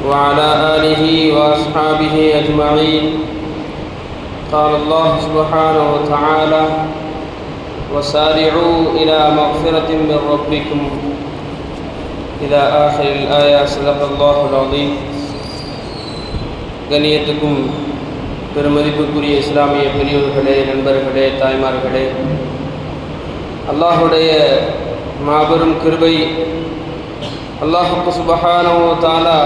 وعلى آله وأصحابه أجمعين. قال الله سبحانه وتعالى: وسارعوا إلى مغفرة من ربكم إلى آخر الآية. صدق الله العظيم. கண்ணியத்துக்கும் பெருமதிப்புக்குரிய இஸ்லாமிய பெரியோர்களே, நண்பர்களே, தாய்மார்களே, அல்லாஹுடைய மாபெரும் கிருபை, அல்லாஹு சுப்ஹானஹு வ தஆலா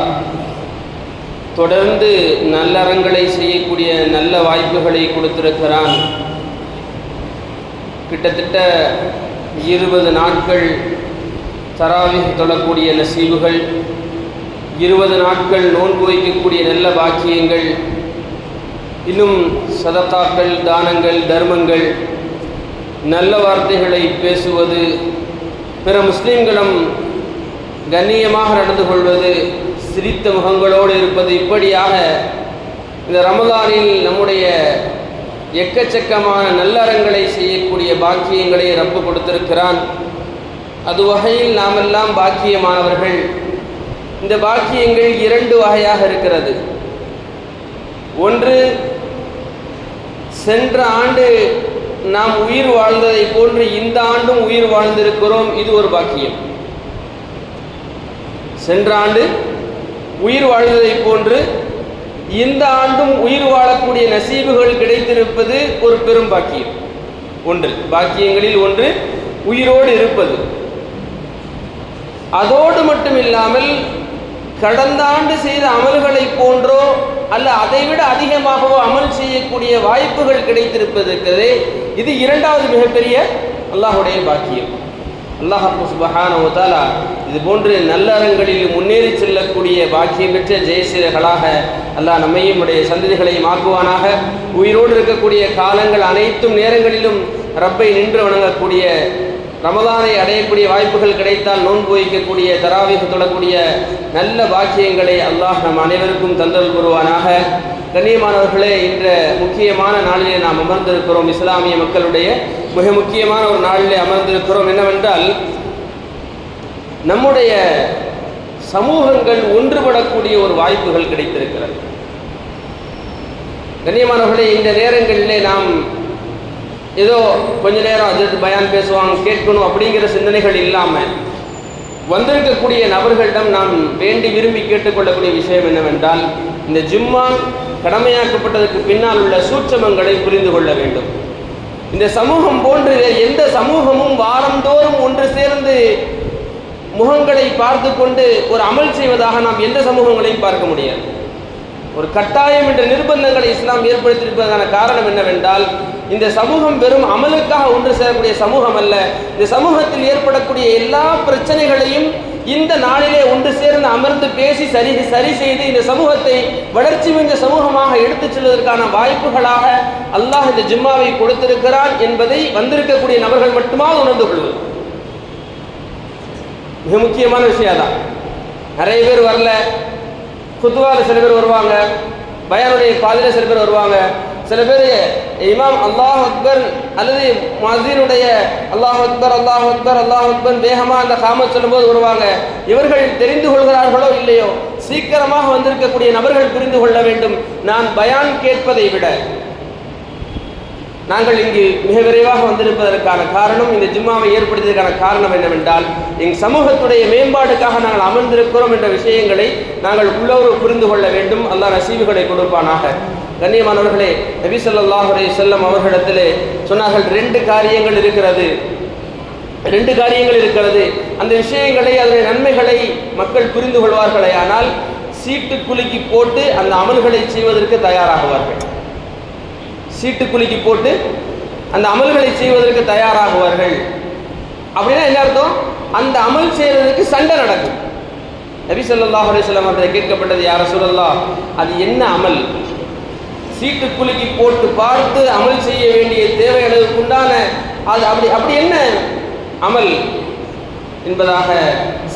தொடர்ந்து நல்லறங்களை செய்யக்கூடிய நல்ல வாய்ப்புகளை கொடுத்திருக்கிறான். கிட்டத்தட்ட 20 நாட்கள் தராவீஹ் தொழக்கூடிய நசீபுகள், 20 நாட்கள் நோன்பு வைக்கக்கூடிய நல்ல பாக்கியங்கள், இன்னும் சதகாக்கள், தானங்கள், தர்மங்கள், நல்ல வார்த்தைகளை பேசுவது, பிற முஸ்லீம்களும் கண்ணியமாக நடந்து கொள்வது, சிரித்த முகங்களோடு இருப்பது, இப்படியாக இந்த ரமலானில் நம்முடைய எக்கச்சக்கமான நல்லறங்களை செய்யக்கூடிய பாக்கியங்களை ரப்பு கொடுத்திருக்கிறான். அது வகையில் நாமெல்லாம் பாக்கியமானவர்கள். இந்த பாக்கியங்கள் 2 வகையாக இருக்கிறது. ஒன்று, சென்ற ஆண்டு நாம் உயிர் வாழ்ந்ததை போன்று இந்த ஆண்டும் உயிர் வாழ்ந்திருக்கிறோம். இது ஒரு பாக்கியம். சென்ற ஆண்டு உயிர் வாழ்ந்ததை போன்று இந்த ஆண்டும் உயிர் வாழக்கூடிய நசீபுகள் கிடைத்திருப்பது ஒரு பெரும் பாக்கியம். ஒன்று, பாக்கியங்களில் ஒன்று உயிரோடு இருப்பது. அதோடு மட்டுமில்லாமல் கடந்த ஆண்டு செய்த அமல்களை போன்றோ அல்ல அதைவிட அதிகமாகவோ அமல் செய்யக்கூடிய வாய்ப்புகள் கிடைத்திருப்பதற்கே இது 2வது மிகப்பெரிய அல்லாஹுடைய பாக்கியம். அல்லாஹ் சுப்ஹானஹு வ தஆலா இது போன்று நல்லறங்களில் முன்னேறி செல்லக்கூடிய பாக்கியம் பெற்ற ஜெயசீலர்களாக அல்லாஹ் நம்மையும் நம்முடைய சந்ததிகளையும் ஆக்குவானாக. உயிரோடு இருக்கக்கூடிய காலங்கள் அனைத்தும் நேரங்களிலும் ரப்பை நின்று வணங்கக்கூடிய, ரமலானை அடையக்கூடிய வாய்ப்புகள் கிடைத்தால் நோன்பு வைக்கக்கூடிய, தராவீஹ் தொழக்கூடிய நல்ல பாக்கியங்களை அல்லாஹ் நம் அனைவருக்கும் தந்தல் புரிவானாக. கண்ணியமானவர்களே, இன்ற முக்கியமான நாளிலே நாம் அமர்ந்திருக்கிறோம். இஸ்லாமிய மக்களுடைய மிக முக்கியமான ஒரு நாளிலே அமர்ந்திருக்கிறோம். என்னவென்றால், நம்முடைய சமூகங்கள் ஒன்றுபடக்கூடிய ஒரு வாய்ப்புகள் கிடைத்திருக்கிறது. கண்ணியமானவர்களே, இந்த நேரங்களிலே நாம் ஏதோ கொஞ்ச நேரம் அது பயான் பேசுவாங்க, கேட்கணும் அப்படிங்கிற சிந்தனைகள் இல்லாமல் வந்திருக்கக்கூடிய நபர்களிடம் நாம் வேண்டி விரும்பி கேட்டுக்கொள்ளக்கூடிய விஷயம் என்னவென்றால், இந்த ஜும்மா கடமையாக்கப்பட்டதற்கு பின்னால் உள்ள சூட்சமங்களை புரிந்து கொள்ள வேண்டும். இந்த சமூகம் போன்று எந்த சமூகமும் வாரந்தோறும் ஒன்று சேர்ந்து முகங்களை பார்த்து கொண்டு ஒரு அமல் செய்வதாக நாம் எந்த சமூகங்களையும் பார்க்க முடியாது. ஒரு கட்டாயம் என்ற நிர்பந்தங்களை இஸ்லாம் ஏற்படுத்தியிருப்பதற்கான காரணம் என்னவென்றால், இந்த சமூகம் வெறும் அமலுக்காக ஒன்று சேரக்கூடிய சமூகம் அல்ல. இந்த சமூகத்தில் ஏற்படக்கூடிய எல்லா பிரச்சனைகளையும் இந்த நாளிலே ஒன்று சேர்ந்து அமர்ந்து பேசி சரி செய்து இந்த சமூகத்தை வளர்ச்சி மிக்க சமூகமாக எடுத்துச் செல்வதற்கான வாய்ப்புகளாக அல்லாஹ் இந்த ஜும்மாவை கொடுத்திருக்கிறான் என்பதை வந்திருக்கக்கூடிய நபர்கள் மட்டுமா உணர்ந்து கொள்வது மிக முக்கியமான விஷயம் தான். நிறைய பேர் வரல, குத்துவால சில பேர் வருவாங்க, பயானுடைய பாதியில சில பேர் வருவாங்க, சில பேர் இமாம் அல்லாஹ் அக்பர் அல்லது முஅஸ்ஸினுடைய அல்லாஹ் அக்பர் அல்லாஹ் அக்பர் அல்லாஹ் அக்பர் வேகமாக அந்த காமத் சொல்லும்போது வருவாங்க. இவர்கள் தெரிந்து கொள்கிறார்களோ இல்லையோ, சீக்கிரமாக வந்திருக்கக்கூடிய நபர்கள் புரிந்து கொள்ள வேண்டும். நான் பயான் கேட்பதை விட நாங்கள் இங்கு மிக விரைவாக வந்திருப்பதற்கான காரணம், இந்த ஜும்மாவை ஏற்படுத்தியதற்கான காரணம் என்னவென்றால், எங்கள் சமூகத்துடைய மேம்பாடுக்காக நாங்கள் அமர்ந்திருக்கிறோம் என்ற விஷயங்களை நாங்கள் உள்ளோரு புரிந்து கொள்ள வேண்டும். அல்லாஹ் நசீபுகளை கொடுப்பானாக. கண்ணியமானவர்களே, நபி ஸல்லல்லாஹு அலைஹி வஸல்லம் அவர்களிடத்திலே சொன்னார்கள், 2 காரியங்கள் இருக்கிறது. 2 காரியங்கள் இருக்கிறது. அந்த விஷயங்களை, அதனுடைய நன்மைகளை மக்கள் புரிந்து கொள்வார்களே ஆனால் சீட்டு குலுக்கி போட்டு அந்த அமல்களை செய்வதற்கு தயாராகுவார்கள். சீட்டு குலுக்கி போட்டு அந்த அமல்களை செய்வதற்கு தயாராகுவார்கள். அப்படின்னா என்ன அர்த்தம்? அந்த அமல் செய்வதற்கு சண்டை நடக்கும். நபி ஸல்லல்லாஹு அலைஹி வஸல்லம் அவர்கள் கேட்கப்பட்டது, யா ரசூலல்லாஹ், அது என்ன அமல்? சீட்டு குலுக்கி போட்டு பார்த்து அமல் செய்ய வேண்டிய தேவை அளவுக்கு உண்டான அது அப்படி என்ன அமல் என்பதாக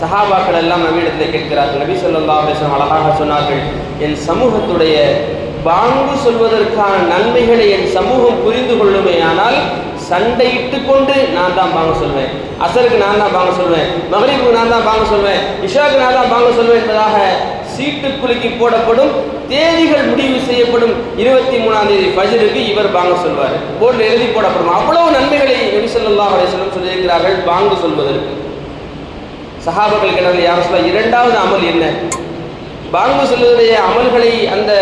சஹாபாக்கள் எல்லாம் நம்மிடத்தில் கேட்கிறார்கள். நபி ஸல்லல்லாஹு அலைஹி வஸல்லம் அழகாக சொன்னார்கள், என் சமூகத்துடைய பாங்கு சொல்வதற்கான நன்மைகளை என் சமூகம் புரிந்து கொள்ளுமேயானால் சண்டையிட்டு கொண்டு நான் தான் பாங்க சொல்வேன், அசருக்கு நான் தான் பாங்க சொல்வேன், மகரிபுக்கு நான் தான் பாங்க சொல்வேன், இஷாவுக்கு நான் தான் பாங்க சொல்வேன் என்பதாக சீட்டு குலுக்கி போடப்படும். தேதிகள் முடிவு செய்யப்படும். 23ஆம் தேதி ஃபஜ்ருக்கு இவர் பாங்க சொல்வார், போர்டில் எழுதி போடப்படும். அவ்வளவு நன்மைகளை நபி ஸல்லல்லாஹு அலைஹி வஸல்லம் சொல்லியிருக்கிறார்கள் பாங்கு சொல்வதற்கு. சஹாபாக்கள் கேட்டார்கள், யா ரசூலல்லாஹ், இரண்டாவது அமல் என்ன? பாங்கு சொல்வதுடைய அமல்களை, அந்த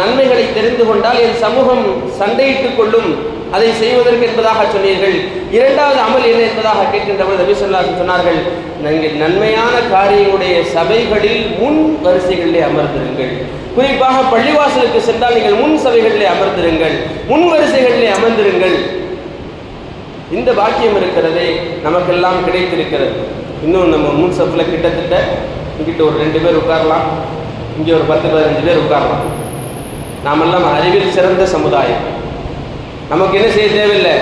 நன்மைகளை தெரிந்து கொண்டால் என் சமூகம் சண்டையிட்டுக் கொள்ளும், அதை செய்வதற்கு என்பதாக சொன்னீர்கள். இரண்டாவது அமல் என்ன என்பதாக கேட்கின்றவர் நபி ஸல்லல்லாஹு அலைஹி வஸல்லம் சொன்னார்கள், நீங்கள் நன்மையான காரியங்களுடைய சபைகளில் முன் வரிசைகளிலே அமர்ந்திருங்கள். குறிப்பாக பள்ளிவாசலுக்கு சென்றால் நீங்கள் முன் சபைகளிலே அமர்ந்திருங்கள், முன் வரிசைகளிலே அமர்ந்திருங்கள். இந்த பாக்கியம் இருக்கிறதே நமக்கெல்லாம் கிடைத்திருக்கிறது. இன்னும் நம்ம முன் சப்பில் கிட்டத்தட்ட இங்கிட்ட ஒரு 2 பேர் உட்காரலாம், இங்கே ஒரு 10-15 பேர் உட்காரலாம். நாமெல்லாம் அறிவில் சிறந்த சமுதாயம். நமக்கு என்ன செய்ய தேவையில்லை,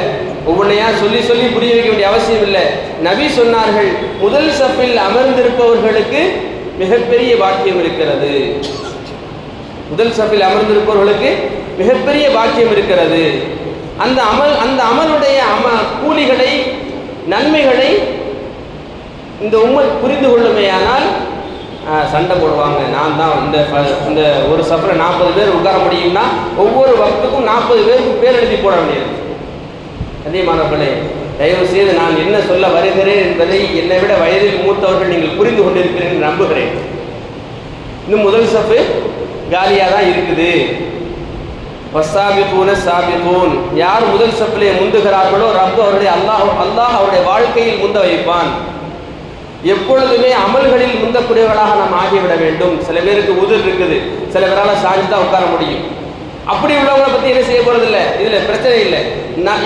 ஒவ்வொன்றையா சொல்லி சொல்லி புரிய வைக்க வேண்டிய அவசியம் இல்லை. நபி சொன்னார்கள், முதல் சப்பில் அமர்ந்திருப்பவர்களுக்கு மிகப்பெரிய பாக்கியம் இருக்கிறது. முதல் சப்பில் அமர்ந்திருப்பவர்களுக்கு மிகப்பெரிய பாக்கியம் இருக்கிறது. அந்த அமலுடைய கூலிகளை, நன்மைகளை இந்த உம்மத் புரிந்து கொள்ளுமேயானால் சண்டை போடுவாங்க. நான் தான் இந்த ஒரு சஃபரில் 40 பேர் உட்கார முடியும்னா ஒவ்வொரு வக்துக்கும் 40 பேருக்கு பேர் எழுதி போட வேண்டியது. அதே மாணவர்களே, தயவு செய்து நான் என்ன சொல்ல வருகிறேன் என்பதை என்னை விட வயதில் மூத்தவர்கள் நீங்கள் புரிந்து கொண்டிருக்கிறேன் என்று நம்புகிறேன். இன்னும் முதல் சஃபு காலியாக தான் இருக்குது. வசாபிகூன சாபிகூன், யார் முதல் சஃபிலே முந்துகிறார்களோ ரப்பு அவருடைய அல்லாஹ் அவருடைய வாழ்க்கையில் முந்த வைப்பான். எப்பொழுதுமே அமல்களில் முந்தக்கூடியவர்களாக நாம் ஆகிவிட வேண்டும். சில பேருக்கு உதிர் இருக்குது, சில பேரால் சாஞ்சு தான் உட்கார முடியும். அப்படி உள்ளவங்களை பற்றி என்ன செய்ய போறதில்லை, இதில் பிரச்சனை இல்லை.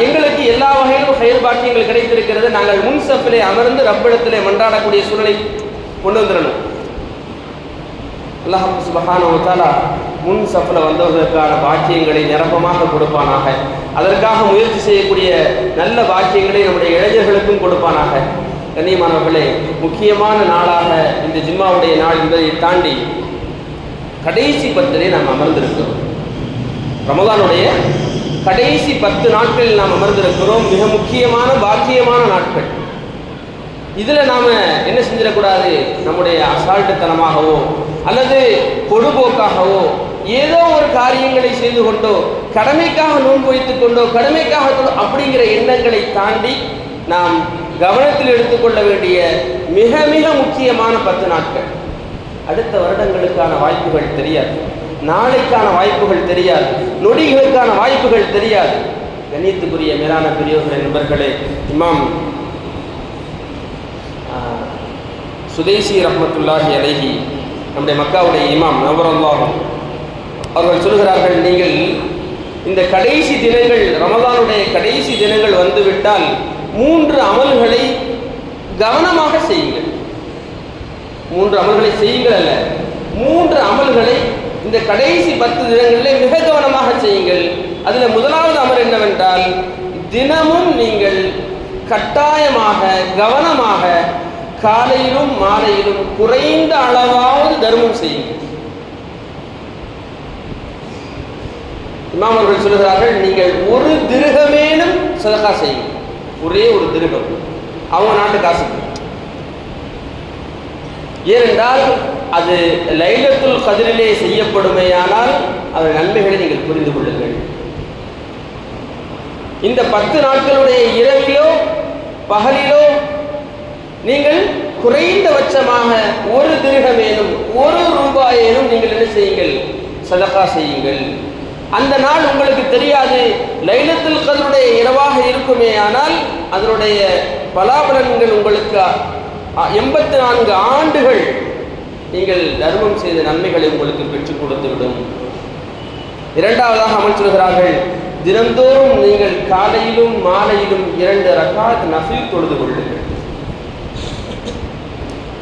எங்களுக்கு எல்லா வகையிலும் கயிறு பாக்கியங்கள் கிடைத்திருக்கிறது. நாங்கள் முன் சஃபிலே அமர்ந்து ரப்பிடத்திலே மன்றாடக்கூடிய சூழலை கொண்டு வந்துடணும். அல்லாஹ் சுப்ஹானஹு வ தஆலா முன் சஃபில் வந்தவர்களுக்கான பாக்கியங்களை நிரப்பமாக கொடுப்பானாக. அதற்காக முயற்சி செய்யக்கூடிய நல்ல பாக்கியங்களை நம்முடைய இளைஞர்களுக்கும் கொடுப்பானாக. கண்ணியமானவர்களே, முக்கியமான நாளாக இந்த ஜும்மாவுடைய நாள் என்பதை தாண்டி கடைசி 10 நாம் அமர்ந்திருக்கிறோம். ரமதானுடைய கடைசி 10 நாட்களில் நாம் அமர்ந்திருக்கிறோம். மிக முக்கியமான பாக்கியமான நாட்கள். இதில் நாம் என்ன செஞ்சிடக்கூடாது, நம்முடைய அசால்ட்டுத்தனமாகவோ அல்லது பொழுதுபோக்காகவோ ஏதோ ஒரு காரியங்களை செய்து கொண்டோ, கடமைக்காக நோன்பு வைத்துக் கொண்டோ, கடமைக்காக அப்படிங்கிற எண்ணங்களை தாண்டி நாம் கவனத்தில் எடுத்துக்கொள்ள வேண்டிய மிக மிக முக்கியமான 10 நாட்கள். அடுத்த வருடங்களுக்கான வாய்ப்புகள் தெரியாது, நாளைக்கான வாய்ப்புகள் தெரியாது, நொடிகளுக்கான வாய்ப்புகள் தெரியாது. கண்ணியத்துக்குரிய மேலான பெரியவர்கள் நண்பர்களே, இமாம் சுதேசி ரஹ்மத்துல்லாஹி அலைஹி, நம்முடைய மக்காவுடைய இமாம் நவரல்லாஹ் அவர்கள் சொல்கிறார்கள், நீங்கள் இந்த கடைசி தினங்கள், ரமதானுடைய கடைசி தினங்கள் வந்துவிட்டால் 3 அமல்களை கவனமாக செய்யுங்கள். 3 அமல்களை செய்யுங்கள் அல்ல, 3 அமல்களை இந்த கடைசி 10 தினங்களிலே மிக கவனமாக செய்யுங்கள். அதில் முதலாவது அமல் என்னவென்றால், தினமும் நீங்கள் கட்டாயமாக கவனமாக காலையிலும் மாலையிலும் குறைந்த அளவாவது தர்மம் செய்யுங்கள். இமாம் அவர்கள் சொல்கிறார்கள், நீங்கள் 1 திர்ஹமேனும் சதகா செய்யுங்கள். ஒரே 1 திர்ஹம், அவங்க நாட்டு காசு. ஏனென்றால் அது லைலத்துல் கத்ரிலே செய்யப்படுமேயானால் அதன் நன்மைகளை நீங்கள் புரிந்து கொள்ளுங்கள். இந்த 10 நாட்களுடைய இரவிலோ பகலிலோ நீங்கள் குறைந்தபட்சமாக 1 திர்ஹமேனும் 1 ரூபாயேனும் நீங்கள் என்ன செய்யுங்கள், சதகா செய்யுங்கள். அந்த நாள் உங்களுக்கு தெரியாது, லைலத்துல் கத்ருடைய இரவாக இருக்குமே, ஆனால் அதனுடைய பலாபலன்கள் உங்களுக்கு 84 ஆண்டுகள் நீங்கள் தர்மம் செய்த நன்மைகளை உங்களுக்கு பெற்றுக் கொடுத்துவிடும். இரண்டாவதாக அமல் சொல்கிறார்கள், தினந்தோறும் நீங்கள் காலையிலும் மாலையிலும் 2 ரக்காத் நஃபில் தொழுது கொள்ளுங்கள்.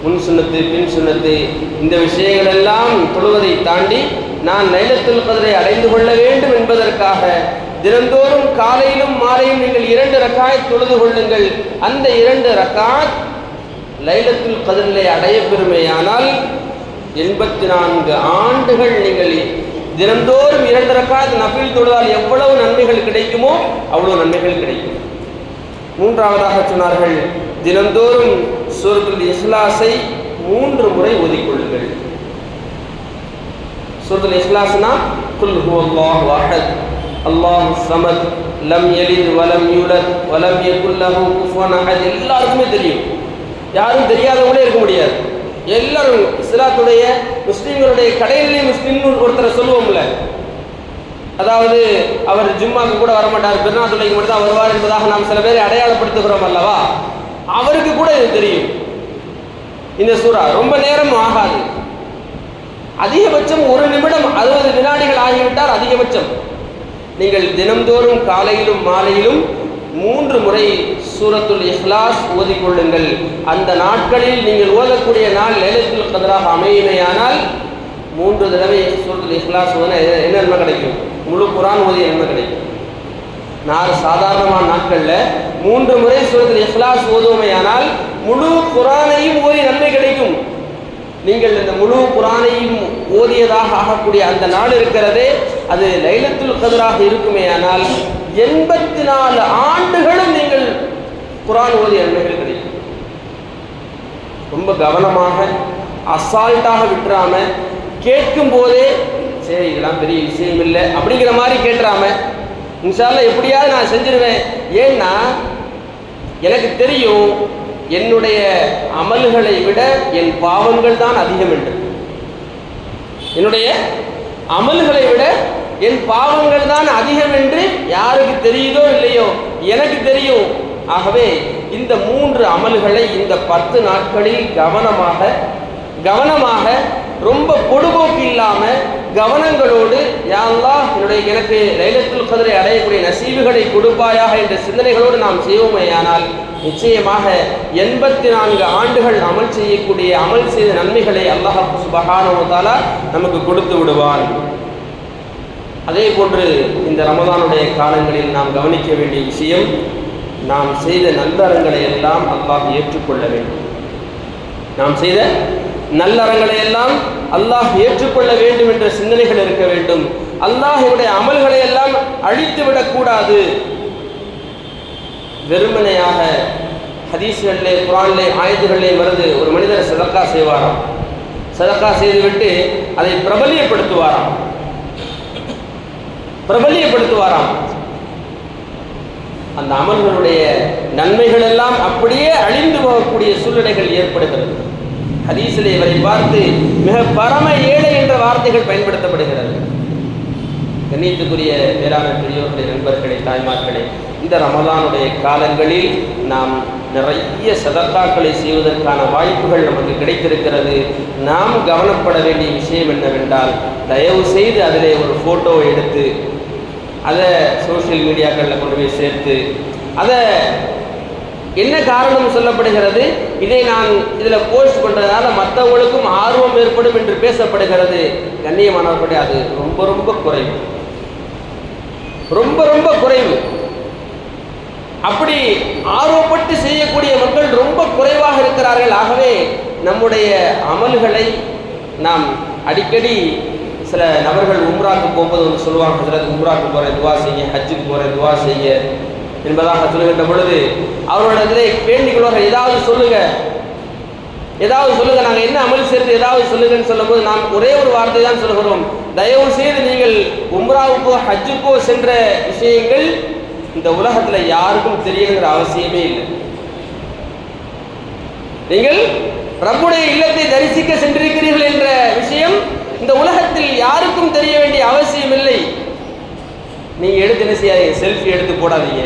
முன் சுன்னத்து பின் சுன்னத்து இந்த விஷயங்கள் எல்லாம் தொழுவதை தாண்டி நான் லைலத்துல் கத்ரை அடைந்து கொள்ள வேண்டும் என்பதற்காக தினந்தோறும் காலையிலும் மாலையும் நீங்கள் 2 ரக்காத் தொழுது கொள்ளுங்கள். அந்த 2 ரக்காத் லைலத்துல் கத்ரிலே அடைய பெறுமேயானால் 84 ஆண்டுகள் நீங்கள் தினந்தோறும் 2 ரக்காத் நஃபில் தொழுதால் எவ்வளவு நன்மைகள் கிடைக்குமோ அவ்வளவு நன்மைகள் கிடைக்கும். மூன்றாவதாக சொன்னார்கள், தினந்தோறும் சூரத்துல் இஹ்லாஸை 3 முறை ஓதிக்கொள்ளுங்கள். சூரத்துல் இஹ்லாஸ்னா குல் ஹுவல்லாஹு அஹத் அல்லாஹுஸ் ஸமத் லம் யலித் வலம் யூலத் வலம் யகுல் லஹு குஃபுவன் அஹத். எல்லாருக்குமே தெரியும், யாரும் தெரியாதவங்களே இருக்க முடியாது. எல்லாரும் இஸ்லாத்துடைய முஸ்லீம்களுடைய கடைநிலை முஸ்லீம் ஒருத்தரை சொல்லுவோம்ல, அதாவது அவர் ஜும்மாக்கு கூட வரமாட்டார், பெருநாத்துலைக்கு மட்டும் தான் வருவார் என்பதாக நாம் சில பேரை அடையாளப்படுத்துகிறோம் அல்லவா, அவருக்கு கூட இது தெரியும். இந்த சூரா ரொம்ப நேரம் ஆகாது, அதிகபட்சம் 1 நிமிடம் 60 வினாடிகள் ஆகிவிட்டால் அதிகபட்சம். நீங்கள் தினந்தோறும் காலையிலும் மாலையிலும் 3 முறை சூரத்துல் இஹ்லாஸ் ஓதிக்கொள்ளுங்கள். அந்த நாட்களில் நீங்கள் ஓதக்கூடிய நாள் லைலத்துல் கத்ராக அமையுமேயானால் 3 தடவை சூரத்துல் இஹ்லாஸ் ஓதினா என்ன நன்மை கிடைக்கும்? முழு குர்ஆன் ஓதிய நன்மை கிடைக்கும். சாதாரணமான நாட்களில் 3 முறை சூரத்துல் இஹ்லாஸ் ஓதுவோமேயானால் முழு குர்ஆனையும் ஓதி நன்மை கிடைக்கும். நீங்கள் இந்த முழு குர்ஆனையும் ஓதியதாக ஆகக்கூடிய அந்த நாள் இருக்கிறதே, அது லைலத்துல் கத்ராக இருக்குமேயானால் 84 ஆண்டுகளும் நீங்கள் குர்ஆன் ஓதிய நன்மைகள் கிடைக்கும். ரொம்ப கவனமாக அசால்ட்டாக விட்டுறாம, கேட்கும் போதே சரி இதெல்லாம் பெரிய விஷயம் இல்லை அப்படிங்கிற மாதிரி கேட்டுறாம, இன்ஷா அல்லாஹ் எப்படியாவது நான் செஞ்சிருவேன். ஏன்னா எனக்கு தெரியும் என்னுடைய அமல்களை விட என் பாவங்கள் தான் அதிகம் என்று. என்னுடைய அமல்களை விட என் பாவங்கள் தான் அதிகம் என்று யாருக்கு தெரியுதோ இல்லையோ எனக்கு தெரியும். ஆகவே இந்த 3 அமல்களை இந்த 10 நாட்களில் கவனமாக ரொம்ப பொடுபோக்கு இல்லாம கவனங்களோடு, யா அல்லாஹ் எனக்கு லைலத்துல் கத்ரை அடையக்கூடிய நசீபுகளை கொடுப்பாயாக என்ற சிந்தனைகளோடு நாம் செய்வோமேயானால் நிச்சயமாக 84 ஆண்டுகள் அமல் செய்யக்கூடிய அமல் செய்த நன்மைகளை அல்லாஹ் சுப்ஹானஹு வ தஆலா நமக்கு கொடுத்து விடுவான். அதே போன்று இந்த ரமதானுடைய காலங்களில் நாம் கவனிக்க வேண்டிய விஷயம், நாம் செய்த நல்லறங்களை எல்லாம் அல்லாஹ் ஏற்றுக்கொள்ள வேண்டும். நாம் செய்த நல்லறங்களை எல்லாம் அல்லாஹ் ஏற்றுக்கொள்ள வேண்டும் என்ற சிந்தனைகள் இருக்க வேண்டும். அல்லாஹ்வுடைய அமல்களை எல்லாம் அழித்து விடக்கூடாது. வெறுமனையாக ஹதீஸ்களிலே குர்ஆனிலே ஆயத்துகளிலே வருது, ஒரு மனிதர் சதக்கா செய்வாராம், சதக்கா செய்துவிட்டு அதை பிரபல்யப்படுத்துவாராம். அந்த அமல்களுடைய நன்மைகள் எல்லாம் அப்படியே அழிந்து போகக்கூடிய சூழ்நிலைகள் ஏற்படுகிறது. ஹதீஸிலே இவரை பார்த்து மிக பரம ஏழை என்ற வார்த்தைகள் பயன்படுத்தப்படுகிறது. கண்ணியத்துக்குரிய மேலான பெரியோர்களே, நண்பர்களே, தாய்மார்களே, இந்த ரமலானுடைய காலங்களில் நாம் நிறைய சதக்காக்களை செய்வதற்கான வாய்ப்புகள் நமக்கு கிடைத்திருக்கிறது. நாம் கவனப்பட வேண்டிய விஷயம் என்னவென்றால், தயவு செய்து அதிலே ஒரு ஃபோட்டோவை எடுத்து அதை சோஷியல் மீடியாக்களில் கொண்டு போய் சேர்த்து, அதை என்ன காரணம் சொல்லப்படுகிறது, இதை நான் இதில் போஸ்ட் பண்ணுறதுனால மற்றவங்களுக்கும் ஆர்வம் ஏற்படும் என்று பேசப்படுகிறது. கண்ணியமானவர்களே, அது ரொம்ப குறைவு, ரொம்ப குறைவு. அப்படி ஆர்வப்பட்டு செய்யக்கூடிய மக்கள் ரொம்ப குறைவாக இருக்கிறார்கள். ஆகவே நம்முடைய அமல்களை நாம் அடிக்கடி, சில நபர்கள் உம்ராக்கு போகும்போது ஒன்று சொல்லுவாங்க, சிலர் உம்ராக்கு போகிறேன் துவா செய்ய, ஹஜ்ஜுக்கு போகிறேன் துவா செய்ய என்பதாக சொல்லுகின்ற பொழுது அவர்களிடத்திலே வேண்டிக்கொள்வார்கள், ஏதாவது சொல்லுங்க, நாங்கள் என்ன அமல் செய்து ஏதாவது சொல்லுங்கன்னு சொல்லும்போது நாம் ஒரே ஒரு வார்த்தை தான் சொல்கிறோம், தயவு செய்து நீங்கள் உம்ராவுக்கோ ஹஜ்ஜுக்கோ சென்ற விஷயங்கள் இந்த உலகத்தில் யாருக்கும் தெரியணுங்கிற அவசியமே இல்லை. நீங்கள் ரப்புடைய இல்லத்தை தரிசிக்க சென்றிருக்கிறீர்கள் என்ற விஷயம் இந்த உலகத்தில் யாருக்கும் தெரிய வேண்டிய அவசியம் இல்லை. நீங்க எடுத்து என்ன செய்யாதீங்க, செல்ஃபி எடுத்து போடாதீங்க.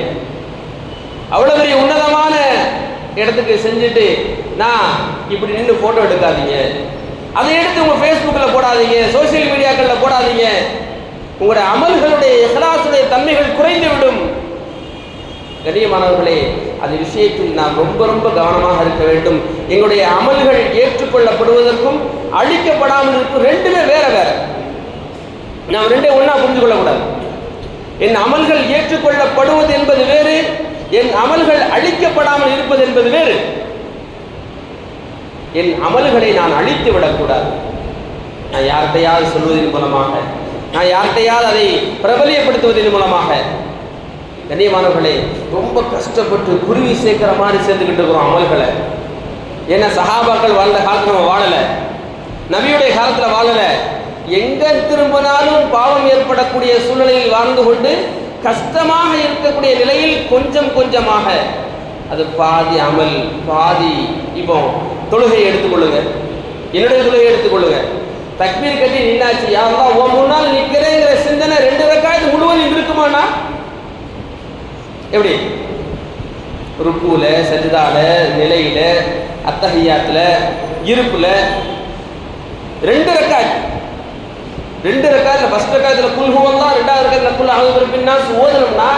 அவ்வளவு பெரிய உன்னதமான இடத்துக்கு செஞ்சுட்டு நான் இப்படி நின்று போட்டோ எடுக்காதீங்க. அதை எடுத்து உங்க ஃபேஸ்புக்கில் போடாதீங்க, சோசியல் மீடியாக்களில் போடாதீங்க. உங்களுடைய அமல்களுடைய இஹ்லாஸுடைய தன்மைகள் குறைந்து விடும். கண்ணியமானவர்களே, அது விஷயத்தில் நாம் ரொம்ப கவனமாக இருக்க வேண்டும். எங்களுடைய அமல்கள் ஏற்றுக்கொள்ளப்படுவதற்கும் அழிக்கப்படாமல் இருக்கும் ரெண்டுமே வேற. நாம் ரெண்டே ஒன்றா புரிந்து கொள்ளக்கூடாது. என் அமல்கள் ஏற்றுக்கொள்ளப்படுவது என்பது வேறு, என் அமல்கள் அழிக்கப்படாமல் இருப்பது என்பது வேறு. என் அமல்களை நான் அழித்து விடக்கூடாது. நான் யார்கிட்டையாவது சொல்வதன் மூலமாக, நான் யார்கிட்டையாவது அதை பிரபலியப்படுத்துவதன் மூலமாக. கண்ணியமானவர்களே, ரொம்ப கஷ்டப்பட்டு குருவி சேர்க்கிற மாதிரி சேர்ந்துக்கிட்டு இருக்கிறோம் அமல்களை. ஏன்னா சஹாபாக்கள் வாழ்ந்த காலத்தில் நம்ம வாழலை, நபியுடைய காலத்தில் வாழலை. எங்கே திரும்பினாலும் பாவம் ஏற்படக்கூடிய சூழ்நிலையில் வாழ்ந்து கொண்டு கஷ்டமாக இருக்கக்கூடிய நிலையில் கொஞ்சம் கொஞ்சமாக அது பாதி அமல் பாதி. இப்போ தொழுகையை எடுத்துக்கொள்ளுங்க, என்னுடைய தொழுகையை எடுத்துக்கொள்ளுங்க. தக்பீர் கட்டி நின்னாச்சு, யா அல்லாஹ் உன் முன்னால் நிற்கிறேங்கிற சிந்தனை 2 ரக்காயத்து முழுவதும் இருக்குமானா? எப்படி? ருக்குல, சஜ்தால, நிலையில, அத்தஹியாத்துல, இருப்புல 2 ரக்காயத். 2 ரக்காயத்துல ஃபர்ஸ்ட் ரக்காயத்துல குல் ஹுவல்லாஹ், 2வது ரக்காயத்துல குல் அஊது பிறப்பின் நாஸ் ஓதணும்னா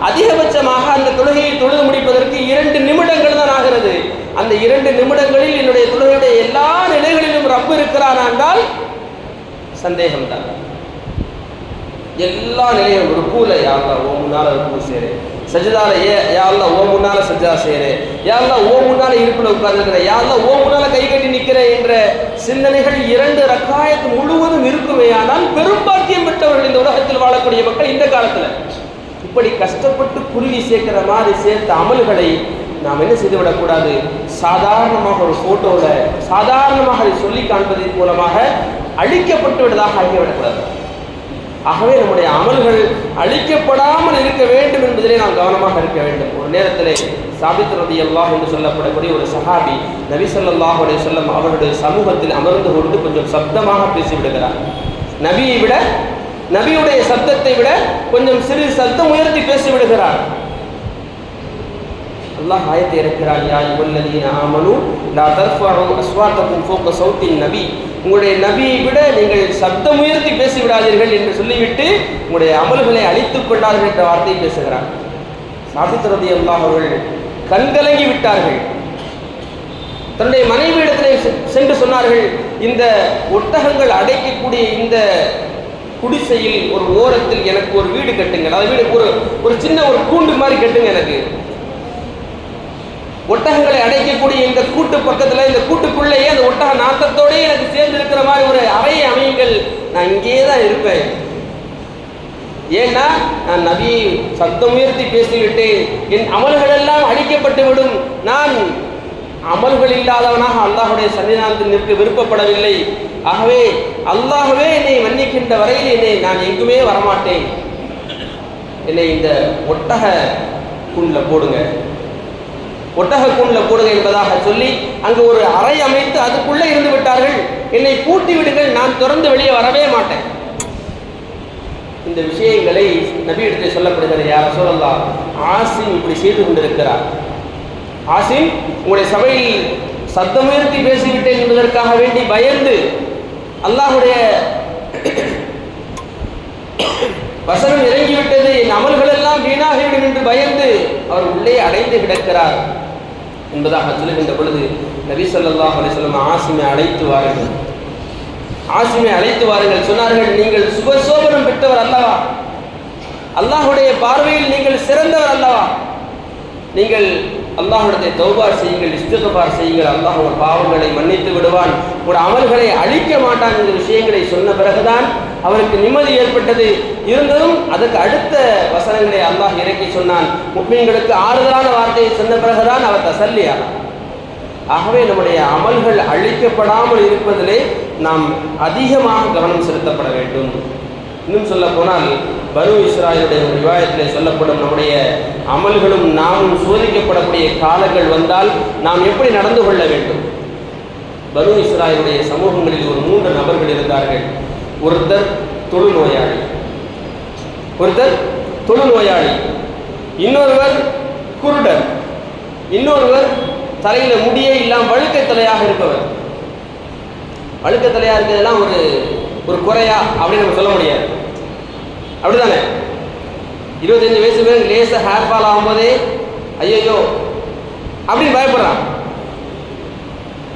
அதிகபட்சமாக அந்த தொழுகையை தொழுது முடிப்பதற்கு 2 நிமிடங்கள் தான் ஆகிறது. அந்த 2 நிமிடங்களில் என்னுடைய தொழுகையுடைய எல்லா நிலைகளிலும் ரப்பு இருக்கிறான் என்றால் சந்தேகம்தான். எல்லா நிலையும் ருக்குல யா அல்லாஹ் ஓ முன்னால ருக்கு சேரு, சஜ்தால யா அல்லாஹ் ஓ முன்னால சஜ்தா சேரு, யா அல்லாஹ் ஓ முன்னால இருப்புல உட்கார்ந்துக்கிற, யா அல்லாஹ் ஓ முன்னால கை கட்டி நிற்கிற என்ற சிந்தனைகள் 2 ரக்காயத்து முழுவதும் இருக்குமேயானால் பெரும்பாக்கியம் பெற்றவர்கள் இந்த உலகத்தில் வாழக்கூடிய மக்கள் இந்த காலத்தில். இப்படி கஷ்டப்பட்டு குருவி சேர்க்கிற மாதிரி சேர்த்த அமல்களை நாம் என்ன செய்துவிடக்கூடாது. சாதாரணமாக ஒரு போட்டோவில் சாதாரணமாக அதை சொல்லி காண்பதன் மூலமாக அழிக்கப்பட்டு விடுவதாக ஆகிவிடக்கூடாது. ஆகவே நம்முடைய அமல்கள் அழிக்கப்படாமல் இருக்க வேண்டும் என்பதிலே நாம் கவனமாக இருக்க வேண்டும். ஒரு நேரத்திலே சாபித் ரலியல்லாஹு என்று சொல்லப்படக்கூடிய ஒரு சஹாபி நபி ஸல்லல்லாஹு அலைஹி வஸல்லம் அவருடைய சமூகத்தில் அமர்ந்து கொண்டு கொஞ்சம் சப்தமாக பேசிவிடுகிறார். நபியை விட, நபியுடைய சப்தத்தை விட கொஞ்சம் சிறு சப்தம் உயர்த்தி பேசிவிடுகிறார். அல்லாஹ் ஆயத்தை இறக்கிறார், யா அய்யுஹல்லதீன ஆமனூ லா தர்ஃபஉ அஸ்வாத்தகும் ஃபௌக ஸௌத்தின் நபி, உங்களுடைய நபியை விட நீங்கள் சப்தம் உயர்த்தி பேசிவிடாதீர்கள் என்று சொல்லிவிட்டு உங்களுடைய அமல்களை அழித்துக் கொண்டார்கள் என்ற வார்த்தையை பேசுகிறார். சாபித் ரலியல்லாஹு அவர்கள் கண்கலங்கி விட்டார்கள். தன்னுடைய மனைவியிடத்திலே சென்று சொன்னார்கள், இந்த ஒட்டகங்கள் அடைக்கக்கூடிய இந்த குடிசையில் ஒரு ஓரத்தில் எனக்கு ஒரு வீடு கட்டுங்க, அதாவது வீடு ஒரு சின்ன ஒரு கூண்டு மாதிரி கட்டுங்க, எனக்கு ஒட்டகங்களை அடைக்கக்கூடிய இந்த கூட்டு பக்கத்தில், இந்த கூட்டுக்குள்ளேயே அந்த ஒட்டக நாட்டத்தோடய எனக்கு சேர்ந்து இருக்கிற மாதிரி ஒரு அறையை அமையுங்கள், நான் இங்கே தான் இருப்பேன். ஏன்னா நான் நபி சத்தம் உயர்த்தி பேசிவிட்டேன், என் அமல்கள் எல்லாம் அழிக்கப்பட்டு விடும், நான் அமல்கள் இல்லாதவனாக அல்லாஹுடைய சன்னிதானத்தில் நிற்க விருப்பப்படவில்லை. ஆகவே அல்லாஹ்வே என்னை மன்னிக்கின்ற வரையில் என்னை நான் எங்குமே வரமாட்டேன், என்னை இந்த ஒட்டக கூண்டில் போடுங்க, ஒட்டக கூண்டில் போடுங்க என்பதாக சொல்லி அங்கு ஒரு அறை அமைத்து அதுக்குள்ளே இருந்து விட்டார்கள். என்னை பூட்டி விடுங்கள், நான் திறந்து வெளியே வரவே மாட்டேன். இந்த விஷயங்களை நபியிடத்தில் சொல்லப்படுகிறது. யா ரசூலல்லாஹ், ஆசிம் இப்படி செய்து கொண்டிருக்கிறார். ஆசிம் உங்களுடைய சபையில் சத்தமுயர்த்தி பேசிவிட்டேன் என்பதற்காக வேண்டி பயந்து அல்லாஹுடைய வசனம் இறங்கிவிட்டது, என் அமல்கள் எல்லாம் வீணாகிவிடும் என்று பயந்து அவர் உள்ளே அடைந்து கிடக்கிறார் என்பதாக சொல்லுகின்ற பொழுது நபி ஸல்லல்லாஹு அலைஹி வஸல்லம் ஆசிமை அழைத்து வாருங்கள், ஆசிமை அழைத்து வாருங்கள் சொன்னார்கள். நீங்கள் சுபசோபனம் பெற்றவர் அல்லவா, அல்லாஹுடைய பார்வையில் நீங்கள் சிறந்தவர் அல்லவா, நீங்கள் அல்லாஹ்விடத்தை தௌபா செய்யுங்கள், இஸ்திக்ஃபார் செய்யுங்கள், அல்லாஹ் உங்கள் பாவங்களை மன்னித்து விடுவான், ஒரு அமல்களை அழிக்க மாட்டான் என்ற விஷயங்களை சொன்ன பிறகுதான் அவருக்கு நிம்மதி ஏற்பட்டது. இருந்ததும் அதற்கு அடுத்த வசனங்களை அல்லாஹ் இறக்கி சொன்னான். முஃமின்களுக்கு ஆறுதலான வார்த்தையை சொன்ன பிறகுதான் அவர் தஸல்லியானார். ஆகவே நம்முடைய அமல்கள் அழிக்கப்படாமல் இருப்பதிலே நாம் அதிகமாக கவனம் செலுத்தப்பட வேண்டும். இன்னும் சொல்ல போனால் பனு இஸ்ராயலுடைய ஒரு ரிவாயத்திலே சொல்லப்படும், நம்முடைய அமல்களும் நாமும் சோதிக்கப்படக்கூடிய காலங்கள் வந்தால் நாம் எப்படி நடந்து கொள்ள வேண்டும். பனு இஸ்ராயலுடைய சமூகங்களில் ஒரு 3 நபர்கள் இருந்தார்கள். ஒருத்தர் தொழுநோயாளி, இன்னொருவர் குருடர், இன்னொருவர் தலையில முடியே இல்லாமல் வழுக்க தலையாக இருப்பவர். வழுக்க தலையாக இருக்கிறதெல்லாம் ஒரு குறையா அப்படின்னு நம்ம சொல்ல முடியாது, அப்படிதானே? 25 வயசு பேர் லேசாக ஹேர் ஃபால் ஆகும்போதே ஐயோ அப்படின்னு பயப்படுறான்.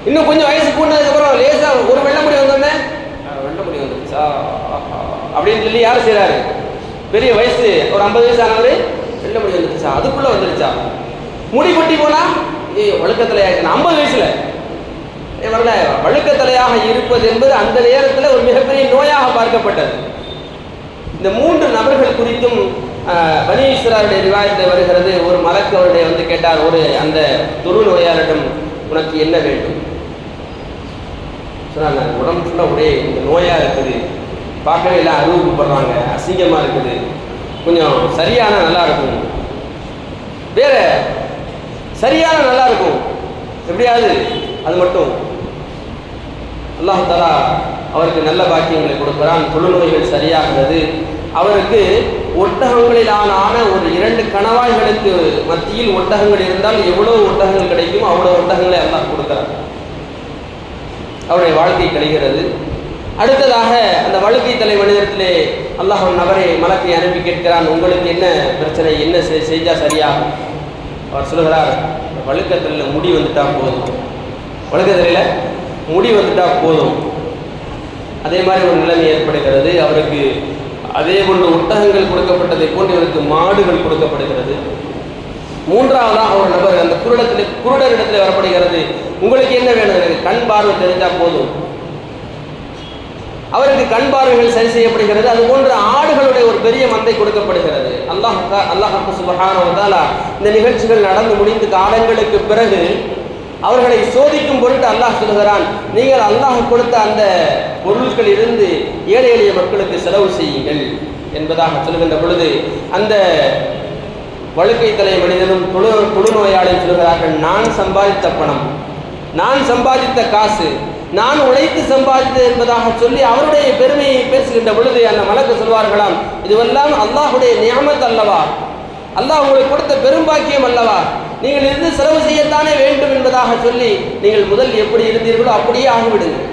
இன்னும் கொஞ்சம் வயசு கூட்டினதுக்கப்புறம் லேசாக ஒரு வெள்ளை முடி வந்தோடனே வெள்ளை முடி வந்துருச்சா அப்படின்னு சொல்லி யார் செய்கிறாரு? பெரிய வயசு ஒரு 50 வயசு ஆனவர் வெள்ளை முடி வந்துருச்சா, அதுக்குள்ளே வந்துருச்சா. முடி கொட்டி போனால் வழுக்கத்தலையாக இருக்கு 50 வயசுல வழுக்கத்தலையாக இருப்பது என்பது அந்த நேரத்தில் ஒரு மிகப்பெரிய நோயாக பார்க்கப்பட்டது. இந்த 3 நபர்கள் குறித்தும் பனி இஸ்ராயீலுடைய ரிவாயத்தில் வருகிறது. ஒரு மலக்கு அவருடைய வந்து கேட்டார், அந்த தொழு நோயாளரிடம், உனக்கு என்ன வேண்டும் சொன்னாங்க. உடம்பு ஃபுல்லாக ஒரே இந்த நோயாக இருக்குது, பார்க்கவே எல்லாம் அறிவுப்படுறாங்க, அசிங்கமாக இருக்குது, கொஞ்சம் சரியான நல்லா இருக்கும், வேற சரியான நல்லா இருக்கும், எப்படியாவது அது மட்டும். அல்லாஹ் தஆலா அவருக்கு நல்ல பாக்கியங்களை கொடுக்கிறான். தொழுநோய்கள் சரியாகிறது. அவருக்கு ஒட்டகங்களிலான ஒரு 2 கணவாய்களுக்கு மத்தியில் ஒட்டகங்கள் இருந்தால் எவ்வளவு ஒட்டகங்கள் கிடைக்கும் அவ்வளவு ஒட்டகங்களை அல்லாஹ் கொடுக்கிறார். அவருடைய வாழ்க்கை கிடைக்கிறது. அடுத்ததாக அந்த வழுக்கை தலை மனிதத்திலே அல்லாஹ் ஒரு நபரை மலக்கை அனுப்பி கேட்கிறான், உங்களுக்கு என்ன பிரச்சனை, என்ன செஞ்சால் சரியாகும்? அவர் சொல்கிறார், வழுக்கத்தலையில் முடி வந்துட்டா போதும், வழுக்கத்தலையில் முடி வந்துட்டா போதும். அதே மாதிரி ஒரு நிலைமை ஏற்படுகிறது. அவருக்கு அதே போன்று ஒட்டகங்கள் கொடுக்கப்பட்டதை போன்று இவருக்கு மாடுகள் கொடுக்கப்படுகிறது. மூன்றாவதாக ஒரு நபர் அந்த குருடரிடத்தில் வரப்படுகிறது, உங்களுக்கு என்ன வேணும்? எனக்கு கண் பார்வை தெரிஞ்சால் போதும். அவருக்கு கண் பார்வைகள் சரி செய்யப்படுகிறது. அதுபோன்று ஆடுகளுடைய ஒரு பெரிய மந்தை கொடுக்கப்படுகிறது. அல்லாஹ் சுப்ஹானஹு வ தஆலா இந்த நிகழ்ச்சிகள் நடந்து முடிந்து காலங்களுக்கு பிறகு அவர்களை சோதிக்கும் பொருட்டு அல்லாஹ் சொல்கிறான், நீங்கள் அல்லாஹ் கொடுத்த அந்த பொருட்கள் இருந்து ஏழை எளிய மக்களுக்கு செலவு செய்யுங்கள் என்பதாக சொல்கின்ற பொழுது அந்த வழுக்கை தலை மனிதனும் தொழுநோயாளியும் சொல்கிறார்கள், நான் சம்பாதித்த பணம், நான் சம்பாதித்த காசு, நான் உழைத்து சம்பாதித்தது என்பதாக சொல்லி அவருடைய பெருமையை பேசுகின்ற பொழுது அந்த மலக்கு சொல்வார்களாம், இதுவெல்லாம் அல்லாஹுடைய நியமத் அல்லவா, அல்லாஹ் உங்களுக்கு கொடுத்த பெரும்பாக்கியம் அல்லவா, நீங்கள் இருந்து செலவு செய்யத்தானே வேண்டும் என்பதாக சொல்லி நீங்கள் முதல் எப்படி இருந்தீர்களோ அப்படியே ஆகிவிடுங்கள்.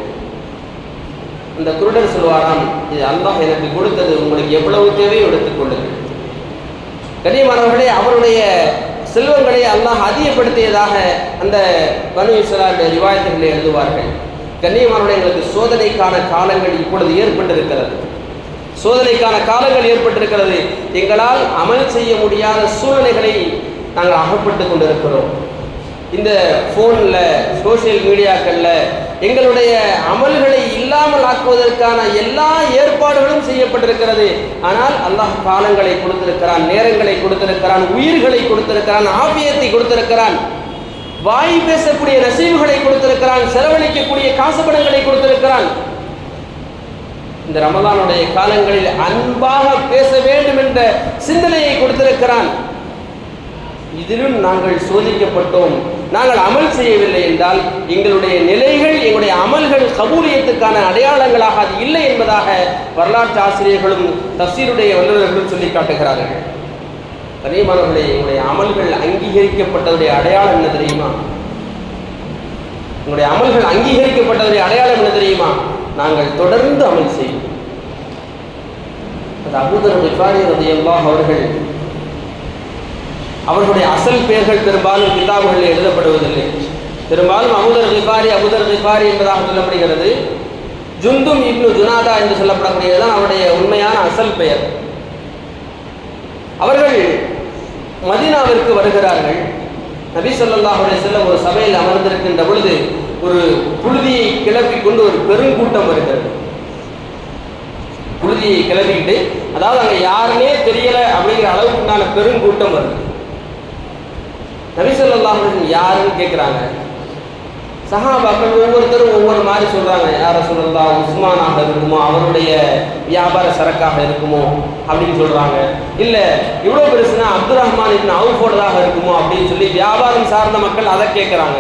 அந்த குருடர் சொல்வாராம், இது அல்லாஹ் எனக்கு கொடுத்தது, உங்களுக்கு எவ்வளவு தேவையோ எடுத்துக் கொள்ளுங்கள். கண்ணியமானவர்களே, அவருடைய செல்வங்களை அல்லாஹ் அதிகப்படுத்தியதாக அந்த பனு இஸ்ராயீலுடைய ரிவாயத்துகளை எழுதுவார்கள். கண்ணியமானவர்களே, எங்களுக்கு சோதனைக்கான காலங்கள் இப்பொழுது ஏற்பட்டிருக்கிறது, சோதனைக்கான காலங்கள் ஏற்பட்டிருக்கிறது. எங்களால் அமல் செய்ய முடியாத சூழ்நிலைகளை நாங்கள் அகப்பட்டு கொண்டிருக்கிறோம். இந்த ஃபோனில், சோசியல் மீடியாக்களில் எங்களுடைய அமல்களை இல்லாமல் ஆக்குவதற்கான எல்லா ஏற்பாடுகளும் செய்யப்பட்டிருக்கிறது. ஆனால் அல்லாஹ் காலங்களை கொடுத்திருக்கிறான், நேரங்களை கொடுத்திருக்கிறான், உயிர்களை கொடுத்திருக்கிறான், ஆபியத்தை கொடுத்திருக்கிறான், வாய் பேசக்கூடிய நசீவுகளை கொடுத்திருக்கிறான், செலவழிக்கக்கூடிய காசுபணங்களை கொடுத்திருக்கிறான். இந்த ரமலானுடைய காலங்களில் அன்பாக பேச வேண்டும் என்ற சிந்தனையை கொடுத்திருக்கிறான். இதிலும் நாங்கள் சோதிக்கப்பட்டோம், நாங்கள் அமல் செய்யவில்லை என்றால் எங்களுடைய நிலைகள், எங்களுடைய அமல்கள் கபூலியத்துக்கான அடையாளங்களாக அது இல்லை என்பதாக வரலாற்று ஆசிரியர்களும் தஃசீருடைய வல்லுநர்களும் சொல்லி காட்டுகிறார்கள். கண்ணியமானவர்களே, எங்களுடைய அமல்கள் அங்கீகரிக்கப்பட்டதுடைய அடையாளம் என்ன தெரியுமா? எங்களுடைய அமல்கள் அங்கீகரிக்கப்பட்டதுடைய அடையாளம் என்ன தெரியுமா? நாங்கள் தொடர்ந்து அமல் செய்வோம். அது அபூ தர் கிஃபாரி ரலியல்லாஹு அவர்களுடைய அசல் பெயர்கள் பெரும்பாலும் கிதாபுகளில் எழுதப்படுவதில்லை. பெரும்பாலும் அபூ தர் கிஃபாரி என்பதாக சொல்லப்படுகிறது. ஜுந்தும் இப்னு ஜுனாதா என்று சொல்லப்படக்கூடியதுதான் அவருடைய உண்மையான அசல் பெயர். அவர்கள் மதீனாவிற்கு வருகிறார்கள். நபி ஸல்லல்லாஹு அலைஹி வஸல்லம் ஒரு சபையில் அமர்ந்திருக்கின்ற பொழுது ஒரு புழுதியை கிளப்பி கொண்டு ஒரு பெருங்கூட்டம் வருகிறது. புழுதியை கிளப்பிக்கிட்டு, அதாவது அங்கே யாருமே தெரியல அப்படிங்கிற அளவுக்கு உண்டான பெருங்கூட்டம் வருது. நபி ஸல்லல்லாஹு அலைஹி வஸல்லம் யாருன்னு கேட்குறாங்க. சஹாபாக்கள் ஒவ்வொருத்தரும் ஒவ்வொரு மாதிரி சொல்கிறாங்க. யார் ரசூலல்லாஹ், உஸ்மானாக இருக்குமோ, அவருடைய வியாபார சரக்காக இருக்குமோ அப்படின்னு சொல்கிறாங்க. இல்லை இவ்வளோ பெருசுனா அப்துல் ரஹ்மான் இப்னு அவுஃபோடதாக இருக்குமோ அப்படின்னு சொல்லி வியாபாரம் சார்ந்த மக்கள் அதை கேட்குறாங்க.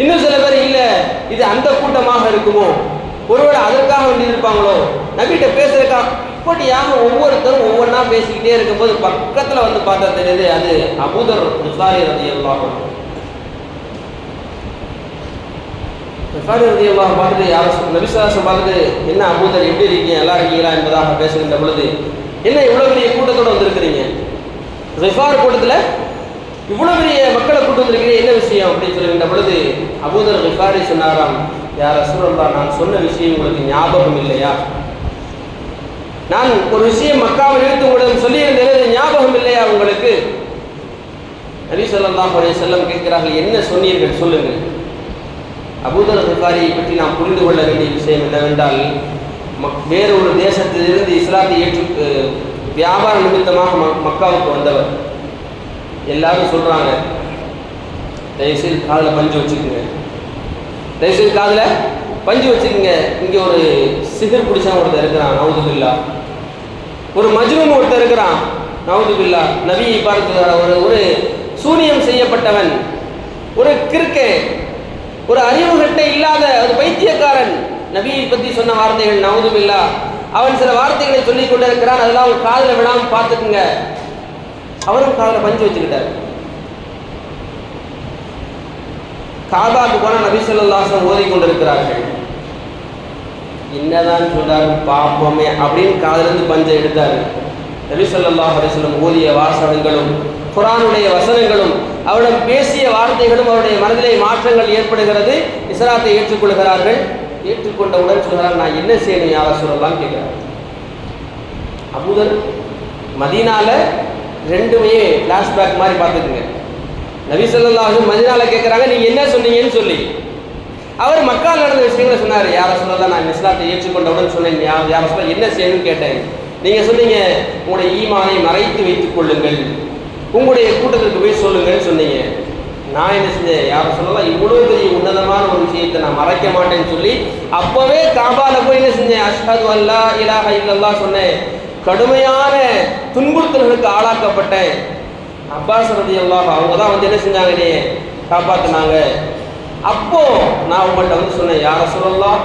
இன்னும் சில பேர் இல்லை இது அந்த கூட்டமாக இருக்குமோ, ஒருவேளை அதற்காக வேண்டி இருப்பாங்களோ, நபிகிட்ட பேசுறதுக்காக, இப்படியாக ஒவ்வொருத்தரும் ஒவ்வொன்றா பேசிக்கிட்டே இருக்கும்போது பக்கத்தில் வந்து பார்த்தா தெரியுது அது அபூ தர் கிஃபாரி ரலியல்லாஹு அன்ஹு. கிஃபாரி ரலியல்லாஹு பார்த்துட்டு யாரும் நபி ஸல்லல்லாஹு அலைஹி வஸல்லம் பார்த்துட்டு, என்ன அபூ தர் எப்படி இருக்கீங்க, நல்லா இருக்கீங்களா என்பதாக பேசுகின்ற பொழுது, என்ன இவ்வளோ பெரிய கூட்டத்தோடு வந்திருக்கிறீங்க, கிஃபார் கூட்டத்தில் இவ்வளோ பெரிய மக்களை கூட்டு வந்திருக்கிறீங்க, என்ன விஷயம் அப்படின்னு சொல்லுகின்ற பொழுது அபூ தர் கிஃபாரி சொன்னாராம், யார் ரசூலல்லாஹ், நான் சொன்ன விஷயம் உங்களுக்கு ஞாபகம் இல்லையா? நான் ஒரு விஷயம் மக்காவில் இருந்து உங்களிடம் சொல்லியிருந்தேன், ஞாபகம் இல்லையா உங்களுக்கு? நபி ஸல்லல்லாஹு அலைஹி வஸல்லம் கேட்கிறார்கள், என்ன சொன்னீர்கள் சொல்லுங்கள். அபூ தர் கிஃபாரியை பற்றி நாம் புரிந்து கொள்ள வேண்டிய விஷயம் என்னவென்றால், வேறு ஒரு தேசத்திலிருந்து இஸ்லாத்தை ஏற்று வியாபார நிமித்தமாக மக்காவுக்கு வந்தவர். எல்லாரும் சொல்கிறாங்க, தயவுசெய்து காதில் பஞ்சு வச்சுக்கோங்க, தயவுசெய்து காதில் பஞ்சு வச்சுக்கோங்க. இங்கே ஒரு சிகர் பிடிச்சவன் ஒருத்தர் இருக்கிறான், நவுதுபில்லா. ஒரு மஜ்னூன் ஒருத்தர் இருக்கிறான், நவுதுபில்லா. நபியை பார்த்து ஒரு சூனியம் செய்யப்பட்டவன், ஒரு கிறுக்கே, ஒரு அறிவுகட்ட இல்லாத ஒரு பைத்தியக்காரன். நபியை பற்றி சொன்ன வார்த்தைகள், நவுதுபில்லா. அவன் சில வார்த்தைகளை சொல்லிக் கொண்டு இருக்கிறான், அதெல்லாம் அவன் காதில் விடாமல் பார்த்துக்குங்க. அவரும் காதில் பஞ்சு வச்சுக்கிட்டார். காபாக்கு போன நபி ஸல்லல்லாஹு அலைஹி வஸல்லம் ஓதி கொண்டிருக்கிறார்கள். என்னதான் சொல்றாரு பாப்போமே அப்படின்னு காதிலிருந்து பஞ்சை எடுத்தாரு. நபி ஸல்லல்லாஹு அலைஹி வஸல்லம் ஓதிய வாசகங்களும் குர்ஆனுடைய வசனங்களும் அவரிடம் பேசிய வார்த்தைகளும் அவருடைய மனதிலே மாற்றங்கள் ஏற்படுகிறது. இஸ்லாத்தை ஏற்றுக்கொள்கிறார்கள். ஏற்றுக்கொண்டவுடன் சொல்கிறார், நான் என்ன செய்யணும் யா ரசூலல்லாஹ் கேட்கிறார். அபூதர் மதீனால ரெண்டுமே ஃப்ளாஷ்பேக் மாதிரி பார்த்துக்குங்க. நபி ஸல்லல்லாஹு அலைஹி வஸல்லம் மதீனால கேட்குறாங்க, நீங்கள் என்ன சொன்னீங்கன்னு சொல்லி. அவர் மக்கால் நடந்த விஷயங்களை சொன்னார். யா ரசூலல்லாஹ், நான் இஸ்லாத்தை ஏற்றுக்கொண்டவுடன் சொன்னேன், யா ரசூலல்லாஹ் என்ன செய்யணும்னு கேட்டேன். நீங்கள் சொன்னீங்க, உங்களுடைய ஈமானை மறைத்து வைத்துக் கொள்ளுங்கள், உங்களுடைய கூட்டத்திற்கு போய் சொல்லுங்கன்னு சொன்னீங்க. நான் என்ன செஞ்சேன், யா ரசூலல்லாஹ், இவ்வளவு பெரிய உன்னதமான ஒரு விஷயத்தை நான் மறைக்க மாட்டேன்னு சொல்லி அப்போவே காபால போய் என்ன செஞ்சேன், அஷ்ஹது அல்லா இலாஹ இல்லல்லாஹ் சொன்னேன். கடுமையான துன்புறுத்தல்களுக்கு ஆளாக்கப்பட்டேன். அப்பாஸ் ரலியல்லாஹு அவங்க தான் வந்து என்ன செஞ்சாங்க, நீ காப்பாற்றினாங்க. அப்போ நான் உங்கள்கிட்ட வந்து சொன்னேன், யா ரசூலல்லாஹ்,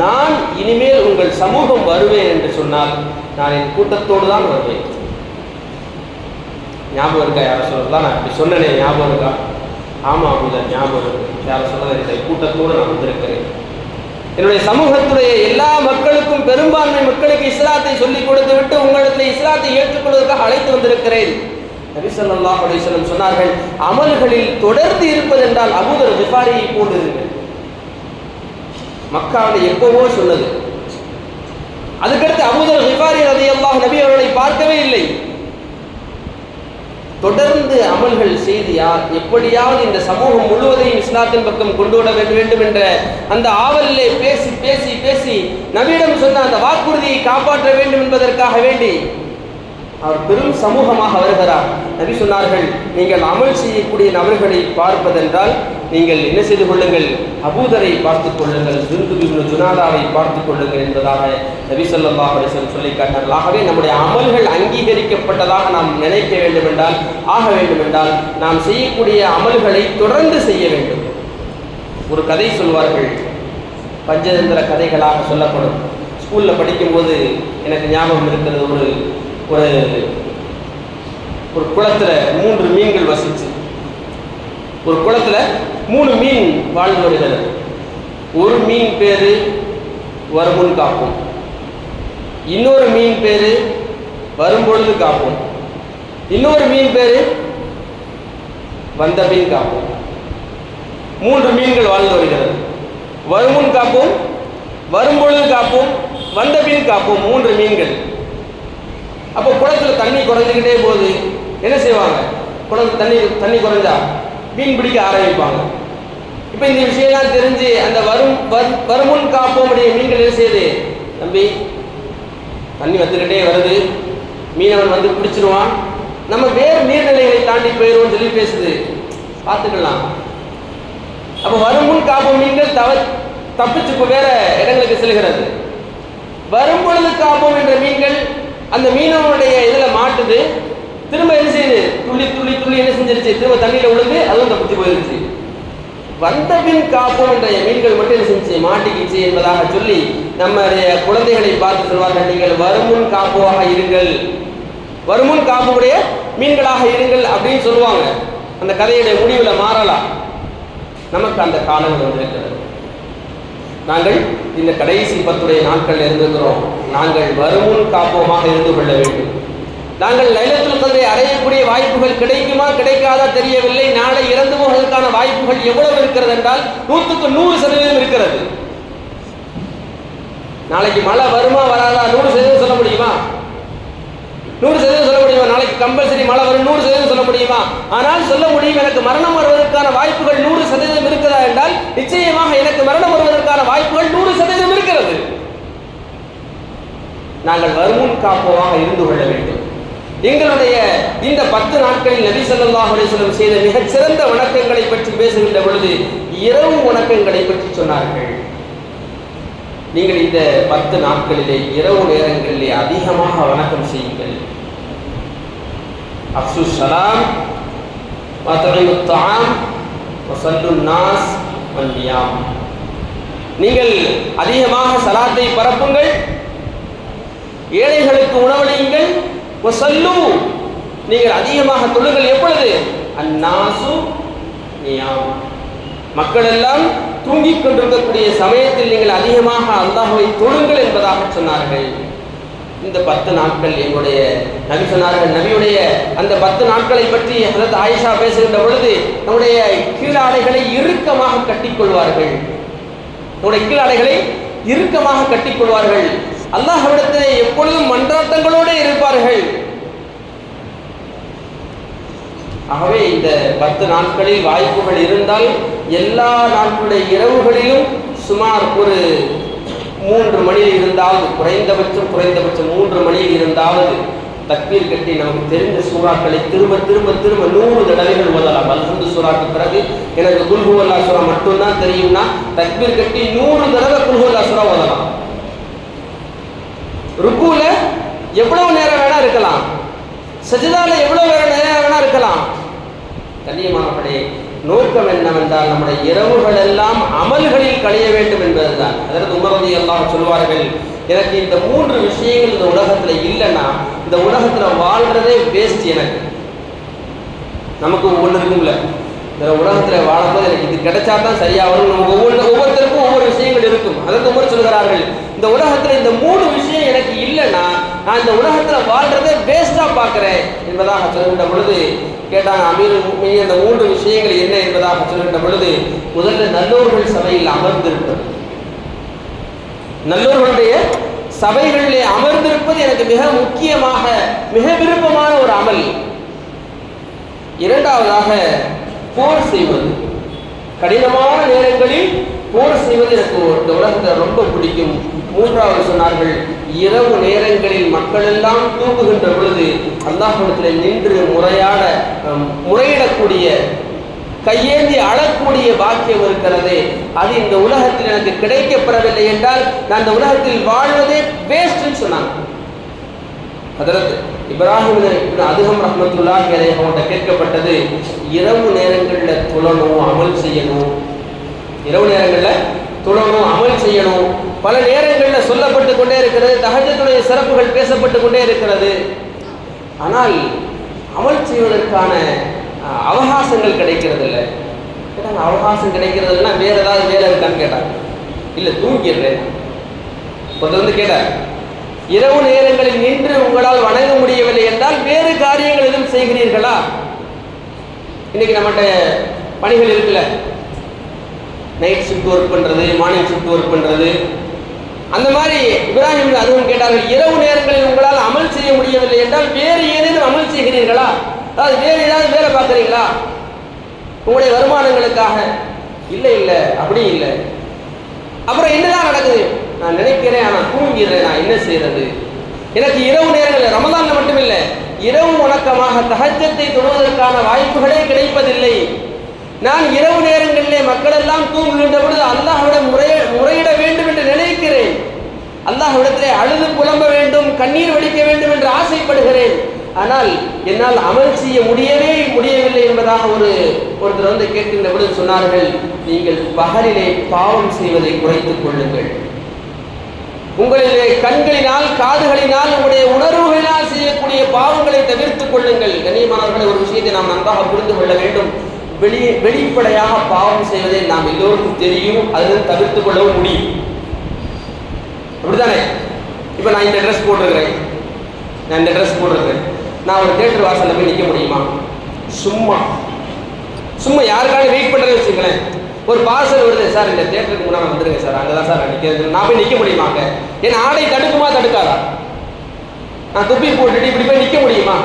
நான் இனிமேல் உங்கள் சமூகம் வருவேன் என்று சொன்னால் நான் என் கூட்டத்தோடு தான் வருவேன். ஞாபகம் இருக்கா யா ரசூலல்லாஹ், நான் இப்படி சொன்னேனே ஞாபகம் இருக்கா? ஆமாம் அப்படிதான் ஞாபகம் இருக்கு. யா ரசூலல்லாஹ், என்னுடைய கூட்டத்தோடு நான் வந்திருக்கிறேன். என்னுடைய சமூகத்துடைய எல்லா மக்களுக்கும், பெரும்பான்மை மக்களுக்கு இஸ்லாத்தை சொல்லிக் கொடுத்து விட்டு உங்களிடத்தில் இஸ்லாத்தை ஏற்றுக்கொள்வதற்காக அழைத்து வந்திருக்கிறேன். நபி ஸல்லல்லாஹு அலைஹி வஸல்லம் சொன்னார்கள், அமல்களில் தொடர்ந்து இருப்பது என்றால் அபூதர் கிஃபாரியை போன்றிருங்கள். மக்காவில் எப்பவோ சொன்னது. அதுக்கடுத்து அபூதர் கிஃபாரி ரலியல்லாஹு நபி அவர்களை பார்க்கவே இல்லை. தொடர்ந்து அமல்கள் செய்து எப்படியாவது இந்த சமூகம் முழுவதையும் இஸ்லாத்தின் பக்கம் கொண்டு வர வேண்டும் என்ற அந்த ஆவலிலே பேசி பேசி பேசி நபியிடம் சொன்ன அந்த வாக்குறுதியை காப்பாற்ற வேண்டும் என்பதற்காக வேண்டி அவர் பெரும் சமூகமாக வருகிறார். நபி சொன்னார்கள், நீங்கள் அமல் செய்யக்கூடிய நபர்களை பார்ப்பதென்றால் நீங்கள் என்ன செய்து கொள்ளுங்கள், அபூதரை பார்த்துக் கொள்ளுங்கள், ஜுந்துப் இப்னு ஜுனாதாவை பார்த்துக் கொள்ளுங்கள் என்பதாக நபி ஸல்லல்லாஹு அலைஹி வஸல்லம் சொல்லி காட்டினார்கள். ஆகவே நம்முடைய அமல்கள் அங்கீகரிக்கப்பட்டதாக நாம் நினைக்க வேண்டுமென்றால், ஆக வேண்டுமென்றால் நாம் செய்யக்கூடிய அமல்களை தொடர்ந்து செய்ய வேண்டும். ஒரு கதை சொல்வார்கள், பஞ்சதந்திர கதைகளாக சொல்லப்படும். ஸ்கூலில் படிக்கும்போது எனக்கு ஞாபகம் இருக்கிறது, ஒரு குளத்தில் 3 மீன்கள் வசிச்சு, ஒரு குளத்தில் 3 மீன் வாழ்ந்து வருகிறது. ஒரு மீன் பேரு வருமுன் காப்போம், இன்னொரு மீன் பேரு வரும்பொழுது காப்போம், இன்னொரு மீன் பேரு வந்தபின் காப்போம். 3 மீன்கள் வாழ்ந்து வருகிறது. வருமுன் காப்போம், வரும்பொழுது காப்போம், வந்தபின் காப்போம். 3 மீன்கள். அப்போ குளத்தில் தண்ணி குறைஞ்சிக்கிட்டே போகுது. என்ன செய்வாங்க, குளத்தில் தண்ணி குறைஞ்சா மீன் பிடிக்க ஆரம்பிப்பாங்க. இப்போ இந்த விஷயம்லாம் தெரிஞ்சு அந்த வருமுன் காப்போமுடைய மீன்கள் என்ன செய்யுது, தம்பி தண்ணி வந்துக்கிட்டே வருது, மீனவன் வந்து பிடிச்சிருவான், நம்ம வேறு நீர்நிலைகளை தாண்டி போயிடுவோம்னு சொல்லி பேசுது, பார்த்துக்கலாம். அப்போ வருமுன் காப்போம் மீன்கள் தப்பிச்சு இப்போ வேற இடங்களுக்கு செல்கிறது. வரும்பொழுது காப்போம் என்ற மீன்கள் அந்த மீனவனுடைய இதில் மாட்டுது, திரும்ப என்ன செய்யுது, துள்ளி துள்ளி துள்ளி என்ன செஞ்சிருச்சு, திரும்ப தண்ணியில் விழுந்து அதுவும் தப்பிச்சு போயிருச்சு. வந்தபின் காப்போம் என்ற மீன்கள் மட்டும் என்ன செஞ்சு மாட்டிக்கிச்சு என்பதாக சொல்லி நம்முடைய குழந்தைகளை பார்த்து சொல்வார்கள், நீங்கள் வருமுன் காப்போவாக இருங்கள், வருமுன் காப்புடைய மீன்களாக இருங்கள் அப்படின்னு சொல்லுவாங்க. அந்த கதையுடைய முடிவில் மாறலாம். நமக்கு அந்த காலங்கள் வந்திருக்கிறது. நாங்கள் இந்த கடைசி 10 நாட்கள் இருந்திருக்கிறோம். நாங்கள் வருமுன் காப்போமாக இருந்து கொள்ள வேண்டும். நாங்கள் லைலத்துல் கத்ரை அடையக்கூடிய வாய்ப்புகள் கிடைக்குமா கிடைக்காதா தெரியவில்லை. நாளை இறந்து போவதற்கான வாய்ப்புகள் எவ்வளவு இருக்கிறது என்றால் 100க்கு 100% இருக்கிறது. நாளைக்கு மழை வருமா வராதா 100% சொல்ல முடியுமா? 100% சொல்ல முடியுமா? நாளைக்கு கம்பல்சரி மழை வரும் 100% சொல்ல முடியுமா? ஆனால் சொல்ல முடியும், எனக்கு மரணம் வருவதற்கான வாய்ப்புகள் 100% இருக்கிறதா என்றால் நிச்சயமாக எனக்கு மரணம் வருவதற்கான வாய்ப்புகள் 100% இருக்கிறது. நாங்கள் வருமுன் காப்போவாக இருந்து கொள்ள வேண்டும். எங்களுடைய இந்த 10 நாட்களில் நபி ஸல்லல்லாஹு அலைஹி வஸல்லம் செய்த மிகச் சிறந்த வணக்கங்களை பற்றி பேசுகின்ற பொழுது இரவு வணக்கங்களை பற்றி சொன்னார்கள். நீங்கள் இந்த 10 நாட்களிலே இரவு நேரங்களிலே அதிகமாக வணக்கம் செய்யுங்கள். அஃஷு ஸலாம் வதஇமு த்ஆம் வஸல்லு நாஸ் வன்னியாம். நீங்கள் அதிகமாக சலாத்தை பரப்புங்கள், ஏழைகளுக்கு உணவளியுங்கள். வஸல்லு, நீங்கள் அதிகமாக தொழுங்கள். எப்பொழுது? அன்னாசு நியாம், மக்கள் எல்லாம் தூங்கிக் கொண்டிருக்கக்கூடிய சமயத்தில் நீங்கள் அதிகமாக அல்லாஹ்வை தொழுங்கள் என்பதாக சொன்னார்கள். இந்த 10 நாட்கள் என்னுடைய நபி சொன்னார்கள். நபியுடைய அந்த 10 நாட்களை பற்றி ஹஜ்ரத் ஆயிஷா பேசுகின்ற பொழுது நம்முடைய கீழாடைகளை இறுக்கமாக கட்டிக்கொள்வார்கள். நம்முடைய கீழாடைகளை இறுக்கமாக கட்டிக்கொள்வார்கள். அல்லாஹ்விடத்திலே எப்பொழுதும் மன்றாட்டங்களோடு இருப்பார்கள். ஆகவே இந்த 10 நாட்களில் வாய்ப்புகள் இருந்தால் எல்லா நாட்களுடைய இரவுகளிலும் சுமார் ஒரு 3 மணியில் இருந்தாவது, குறைந்தபட்சம் 3 மணியில் இருந்தாவது தக்பீர் கட்டி நமக்கு தெரிந்த சூறாக்களை திரும்ப 100 தடவைகள் ஓதலாம். அல்ஹம்து சூறாக்கு பிறகு எனக்கு குல் ஹுவல்லாஹ் சூரா மட்டும்தான் தெரியும்னா தக்பீர் கட்டி 100 தடவை குல் ஹுவல்லாஹ் சூரா ஓதலாம். ருக்குல எவ்வளவு நேரம் வேணா இருக்கலாம், சஜிதால எவ்வளவு நேரம் வேணா இருக்கலாம். கண்ணியமானவர்களே, நோக்கம் என்னவென்றால் நம்முடைய இரவுகள் எல்லாம் அமல்களில் கழிய வேண்டும் என்பதுதான். அதற்கு உமர் ரலியல்லாஹு அன்ஹு சொல்வார்கள், எனக்கு இந்த 3 விஷயங்கள் இந்த உலகத்துல இல்லைன்னா இந்த உலகத்துல வாழ்றதே வேஸ்ட். எனக்கு நமக்கு ஒவ்வொன்று இருக்கும்ல, இந்த உலகத்துல வாழும்போது எனக்கு இது கிடைச்சா தான் சரியா வரும். நமக்கு ஒவ்வொருத்தருக்கும் ஒவ்வொரு விஷயங்கள் இருக்கும். அதற்கு உமர் சொல்கிறார்கள், இந்த உலகத்துல இந்த 3 விஷயம் எனக்கு இல்லைன்னா நான் இந்த உலகத்துல வாழ்றதே வேஸ்டா பார்க்கிறேன் என்பதாக சொல்கின்ற பொழுது கேட்டாங்க, அமீருல் முஃமினீன் இந்த 3 விஷயங்கள் என்ன என்பதாக சொல்கின்ற பொழுது முதல்ல நல்லோர்கள் சபையில் அமர்ந்திருப்பது, நல்லோர்களுடைய சபைகளிலே அமர்ந்திருப்பது எனக்கு மிக முக்கியமாக மிக விருப்பமான ஒரு அமல். இரண்டாவதாக போர் செய்வது, கடினமான நேரங்களில் போர் செய்வது எனக்கு இந்த உலகத்தில் ரொம்ப பிடிக்கும். மூன்றாவது சொன்னார்கள், இரவு நேரங்களில் மக்கள் எல்லாம் தூங்குகின்ற பொழுது அல்லாஹ்விடத்தில் நின்று முறையிடக்கூடிய கையேந்தி அழக்கூடிய பாக்கியம் இருக்கிறது. அது இந்த உலகத்தில் எனக்கு கிடைக்கப்பெறவில்லை என்றால் நான் இந்த உலகத்தில் வாழ்வதே வேஸ்ட்னு சொன்னாங்க. ஹஜ்ரத் இப்ராஹிம் இப்னு அதுஹம் ரஹ்மத்துல்லாஹி அலைஹி அவங்கள்ட்ட கேட்கப்பட்டது, இரவு நேரங்களில் தொழணும், அமல் செய்யணும், இரவு நேரங்களில் தொழணும், அமல் செய்யணும். பல நேரங்களில் சொல்லப்பட்டு கொண்டே இருக்கிறது, தஹஜ்ஜுடைய சிறப்புகள் பேசப்பட்டு கொண்டே இருக்கிறது. ஆனால் அமல் செய்வதற்கான அவகாசங்கள் கிடைக்கிறது இல்லை. கேட்டாங்க, அவகாசம் கிடைக்கிறது இல்லைன்னா வேற ஏதாவது வேலை இருக்கான்னு கேட்டாங்க. இல்லை, தூங்கிடுறேன். ஒருத்தர் வந்து கேட்டார், இரவு நேரங்களில் நின்று உங்களால் வணங்க முடியவில்லை என்றால் வேறு காரியங்கள் எதுவும் செய்கிறீர்களா? இன்னைக்கு நம்மகிட்ட பணிகள் இருக்குல்ல, நைட் ஷிஃப்ட் ஒர்க் பண்ணுறது, மார்னிங் ஷிஃப்ட் ஒர்க் பண்ணுறது. அந்த மாதிரி இப்ராஹிம் அதுவும் கேட்டார்கள், இரவு நேரங்களில் உங்களால் அமல் செய்ய முடியவில்லை என்றால் வேறு ஏதேனும் அமல் செய்கிறீர்களா? அதாவது வேறு ஏதாவது வேலை பார்க்குறீங்களா உங்களுடைய வருமானங்களுக்காக? இல்லை இல்லை, அப்படி இல்லை. அப்புறம் என்னதான் நடக்குது? நான் நினைக்கிறேன், ஆனால் தூங்கிறேன், நான் என்ன செய்யறது? எனக்கு இரவு நேரங்கள் ரமதான்ல மட்டும் இல்லை, இரவு வணக்கமாக தஹஜ்ஜத்தை தொழுவதற்கான வாய்ப்புகளே கிடைப்பதில்லை. நான் இரவு நேரங்களிலே மக்கள் எல்லாம் தூங்குகின்ற பொழுது அல்லாஹ்விடம் முறையிட வேண்டும் என்று நினைக்கிறேன். அல்லாஹ்விடத்திலே அழுது புலம்ப வேண்டும், கண்ணீர் வடிக்க வேண்டும் என்று ஆசைப்படுகிறேன். ஆனால் என்னால் அமல் செய்ய முடியவில்லை என்பதாக ஒருத்தர் வந்து கேட்கின்ற பொழுது சொன்னார்கள், நீங்கள் பகலிலே பாவம் செய்வதை குறைத்துக் கொள்ளுங்கள். உங்களிலே கண்களினால், காதுகளினால், உங்களுடைய உணர்வுகளினால் செய்யக்கூடிய பாவங்களை தவிர்த்துக் கொள்ளுங்கள். கண்ணியமானவர்களை, ஒரு விஷயத்தை நாம் நன்றாக புரிந்து கொள்ள வேண்டும். வெளிப்படையாக பாவம் செய்வதை நாம் எல்லோருக்கும் தெரியும், அதில் தவிர்த்து கொள்ளவும் முடியும். அப்படித்தானே? இப்போ நான் இந்த ட்ரெஸ் போட்டிருக்கிறேன், நான் ஒரு தியேட்டர் வாசலில் போய் நிற்க முடியுமா? சும்மா யாருக்காக வெயிட் பண்ணுறது வச்சுங்களேன். ஒரு பார்சல் வருது, சார் இந்த தியேட்டருக்கு முன்னாடி வந்துடுங்க சார், அங்கே தான் சார் நிற்கிறது. நான் போய் நிற்க முடியுமாங்க? என் ஆடை தடுக்குமா தடுக்காதா? நான் துப்பி போட்டுட்டு இப்படி போய் நிற்க முடியுமா?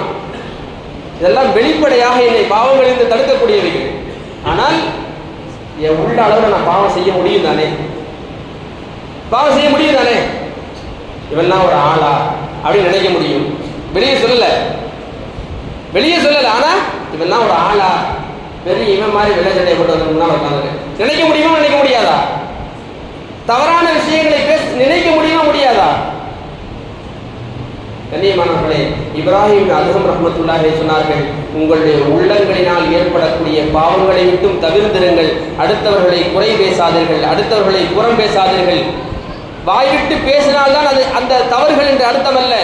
இதெல்லாம் வெளிப்படையாக என்னை பாவங்களிலிருந்து தடுக்கக்கூடியவைகள். ஆனால் என் உள்ள அளவில் நான் பாவம் செய்ய முடியும் தானே? இவெல்லாம் ஒரு ஆளா? அப்படின்னு நினைக்க முடியும். வெளியே சொல்லலை. ஆனால் இவெல்லாம் ஒரு ஆளா, பெரிய இவன் மாதிரி வெள்ளச்சட்டை போட்டு வந்து உட்காந்து நினைக்க முடியுமா? நினைக்க முடியாதா? தவறான விஷயங்களை நினைக்க முடியுமா? முடியாதா? கண்ணியமானவர்களே, இப்ராஹிம் அதுகம் ரஹ்மத்துல்லாஹி சொன்னார்கள், உங்களுடைய உள்ளங்களினால் ஏற்படக்கூடிய பாவங்களை விட்டும் தவிர்த்திருங்கள். அடுத்தவர்களை குறை பேசாதீர்கள், அடுத்தவர்களை புறம் பேசாதீர்கள். வாய்விட்டு பேசினால்தான் அது அந்த தவறுகள் என்று அர்த்தமல்ல.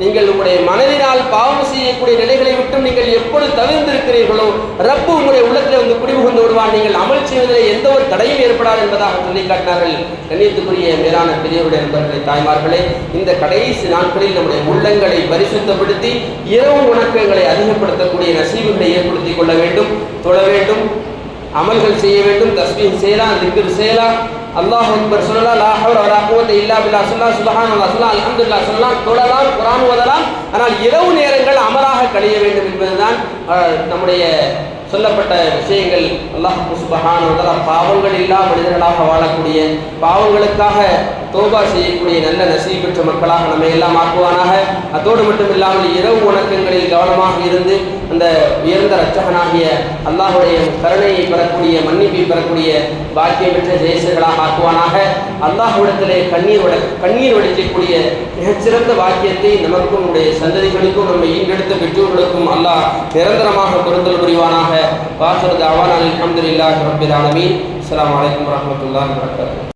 நீங்கள் உங்களுடைய மனதினால் பாவம் செய்யக்கூடிய நிலைகளை விட்டும் நீங்கள் எப்பொழுது தவிர்த்திருக்கிறீர்களோ ரப்பு உங்களுடைய உள்ளத்தில் வந்து குடிபுகுந்து விடுவான். நீங்கள் அமல் செய்வதில் எந்த ஒரு தடையும் ஏற்படாது என்பதாக சொல்லி காட்டினார்கள். கண்ணியத்துக்குரிய மேலான பெரியவருடைய நண்பர்களே, தாய்மார்களே, இந்த கடைசி நாட்களில் நம்முடைய உள்ளங்களை பரிசுத்தப்படுத்தி இரவு வணக்கங்களை அதிகப்படுத்தக்கூடிய நசீபுகளை ஏற்படுத்திக் கொள்ள வேண்டும், தொழ வேண்டும், அமல்கள் செய்ய வேண்டும், தஸ்பீஹ் செய்யலாம், திக்ர் செய்யலாம், அல்லாஹ் அக்பர் சொல்லலாம், லா ஹவ்ல வலா குவத்த இல்லா பில்லாஹ் சொல்லலாம், சுப்ஹானல்லாஹ் சொல்லலாம், அல்ஹம்துலில்லாஹ் சொல்லலாம், தொழலாம், குர்ஆன் ஓதலாம். ஆனால் இரவு நேரங்கள் அமலாக கழிய வேண்டும் என்பதுதான் நம்முடைய சொல்லப்பட்ட விஷயங்கள். அல்லாஹ் சுப்ஹானஹு வ தஆலா பாவங்கள் இல்லா மனிதர்களாக வாழக்கூடிய, பாவங்களுக்காக தௌபா செய்யக்கூடிய நல்ல நசீப் பெற்ற மக்களாக நம்ம எல்லாம் ஆக்குவானாக. அதோடு மட்டும் இல்லாமல் இரவு வணக்கங்களில் கவனமாக இருந்து அந்த உயர்ந்த இரட்சகனாகிய அல்லாஹுடைய கருணையை பெறக்கூடிய, மன்னிப்பை பெறக்கூடிய பாக்கியம் பெற்ற ஜெயசர்களாக ஆக்குவானாக. அல்லாஹ்விடத்திலே கண்ணீர் வடிக்கக்கூடிய மிகச்சிறந்த பாக்கியத்தை நமக்கும் நம்முடைய சந்ததிகளுக்கும் நம்ம ஈண்டெடுத்த பெற்றோர்களுக்கும் அல்லாஹ் நிரந்தரமாக பொருந்தல் புரிவானாக. வாஹிரு தஅவானா அல்ஹம்துலில்லாஹி ரப்பில் ஆலமீன். அஸ்ஸலாமு அலைக்கும் வரஹ்மத்துல்லாஹி வபரகாத்துஹு.